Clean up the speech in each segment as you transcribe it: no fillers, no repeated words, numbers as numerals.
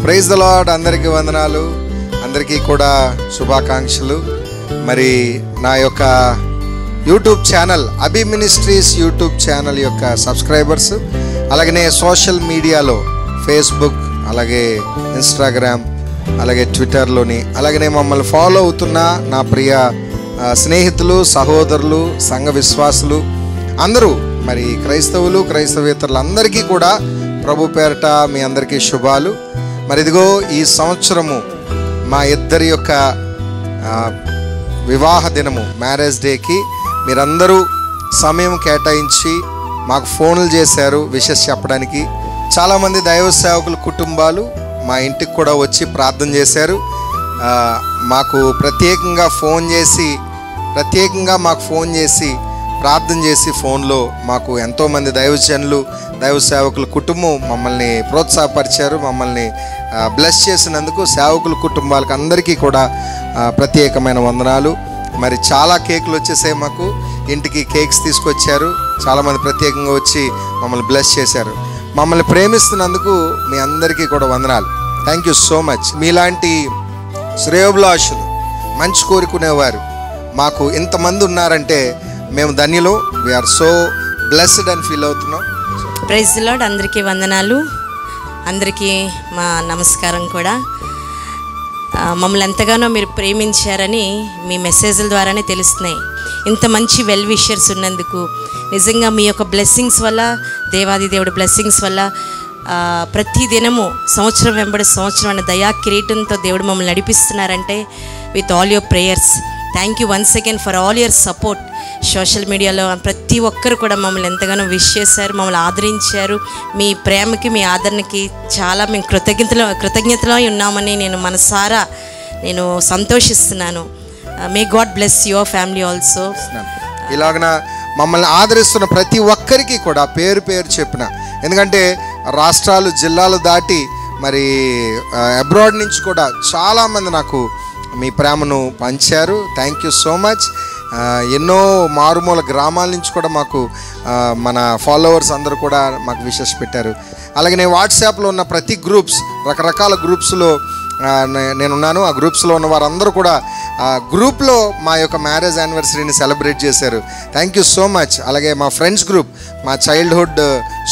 Praise the lord. అందరికీ వందనాలు, అందరికీ కూడా శుభాకాంక్షలు. మరి నా యొక్క యూట్యూబ్ ఛానల్ అభి మినిస్ట్రీస్ యూట్యూబ్ ఛానల్ యొక్క సబ్స్క్రైబర్స్, అలాగనే సోషల్ మీడియాలో ఫేస్బుక్, అలాగే ఇన్స్టాగ్రామ్, అలాగే ట్విట్టర్లోని, అలాగనే మమ్మల్ని ఫాలో అవుతున్న నా ప్రియ స్నేహితులు, సహోదరులు, సంఘ విశ్వాసులు అందరూ, మరి క్రైస్తవులు, క్రైస్తవేతరులు అందరికీ కూడా ప్రభు పేరట మీ అందరికీ శుభాలు. మరి ఇదిగో ఈ సంవత్సరము మా ఇద్దరి యొక్క వివాహ దినము, మ్యారేజ్ డేకి మీరందరూ సమయం కేటాయించి మాకు ఫోన్లు చేశారు విషెస్ చెప్పడానికి. చాలామంది దైవ సేవకుల కుటుంబాలు మా ఇంటికి కూడా వచ్చి ప్రార్థన చేశారు. మాకు ప్రత్యేకంగా మాకు ఫోన్ చేసి ప్రార్థన చేసి ఫోన్లో మాకు ఎంతోమంది దైవజనులు, దైవ సేవకుల కుటుంబం మమ్మల్ని ప్రోత్సాహపరిచారు. మమ్మల్ని బ్లెస్ చేసినందుకు సేవకుల కుటుంబాలకు అందరికీ కూడా ప్రత్యేకమైన వందనాలు. మరి చాలా కేకులు వచ్చేసాయి, మాకు ఇంటికి కేక్స్ తీసుకొచ్చారు. చాలామంది ప్రత్యేకంగా వచ్చి మమ్మల్ని బ్లెస్ చేశారు. మమ్మల్ని ప్రేమిస్తున్నందుకు మీ అందరికీ కూడా వందనాలు. Thank you so much. మీలాంటి శ్రేయోభిలాషులు, మంచి కోరుకునేవారు మాకు ఇంతమంది ఉన్నారంటే మేము ధన్యులు. వీఆర్ సో బ్లెస్డ్ అని ఫీల్ అవుతున్నాం. Praise the Lord. అందరికీ వందనాలు, అందరికీ మా నమస్కారం కూడా. మమ్మల్ని ఎంతగానో మీరు ప్రేమించారని మీ మెసేజ్ల ద్వారానే తెలుస్తున్నాయి. ఇంత మంచి వెల్ విషర్స్ ఉన్నందుకు నిజంగా మీ యొక్క బ్లెస్సింగ్స్ వల్ల, దేవాది దేవుడి బ్లెస్సింగ్స్ వల్ల ప్రతి దినము సంవత్సరం వెంబడి సంవత్సరం అనే దయా కిరీటంతో దేవుడు మమ్మల్ని నడిపిస్తున్నారంటే with all your prayers. Thank you once again for all your support. Social మీడియాలో ప్రతి ఒక్కరు కూడా మమ్మల్ని ఎంతగానో విష్ చేశారు, మమ్మల్ని ఆదరించారు. మీ ప్రేమకి, మీ ఆదరణకి చాలా మేము కృతజ్ఞతలో ఉన్నామని నేను మనసారా సంతోషిస్తున్నాను. May God bless your family also. ఇలాగన మమ్మల్ని ఆదరిస్తున్న ప్రతి ఒక్కరికి కూడా పేరు పేరు చెప్పిన, ఎందుకంటే రాష్ట్రాలు, జిల్లాలు దాటి మరి అబ్రాడ్ నుంచి కూడా చాలామంది నాకు మీ ప్రేమను పంచారు. Thank you so much. ఎన్నో మారుమూల గ్రామాల నుంచి కూడా మాకు మన ఫాలోవర్స్ అందరూ కూడా మాకు విషెస్ పెట్టారు. అలాగే వాట్సాప్లో ఉన్న ప్రతి గ్రూప్స్, రకరకాల గ్రూప్స్లో నేనున్నాను. ఆ గ్రూప్స్లో ఉన్న వారందరూ కూడా గ్రూప్లో మా యొక్క మ్యారేజ్ యానివర్సరీని సెలబ్రేట్ చేశారు. Thank you so much. అలాగే మా ఫ్రెండ్స్ గ్రూప్, మా చైల్డ్హుడ్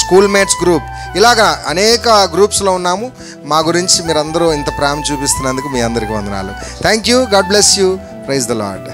స్కూల్ మేట్స్ గ్రూప్, ఇలాగా అనేక గ్రూప్స్లో ఉన్నాము. మా గురించి మీరందరూ ఇంత ప్రేమ చూపిస్తున్నందుకు మీ అందరికీ వందనాలు. Thank you. God bless you. Praise the lord.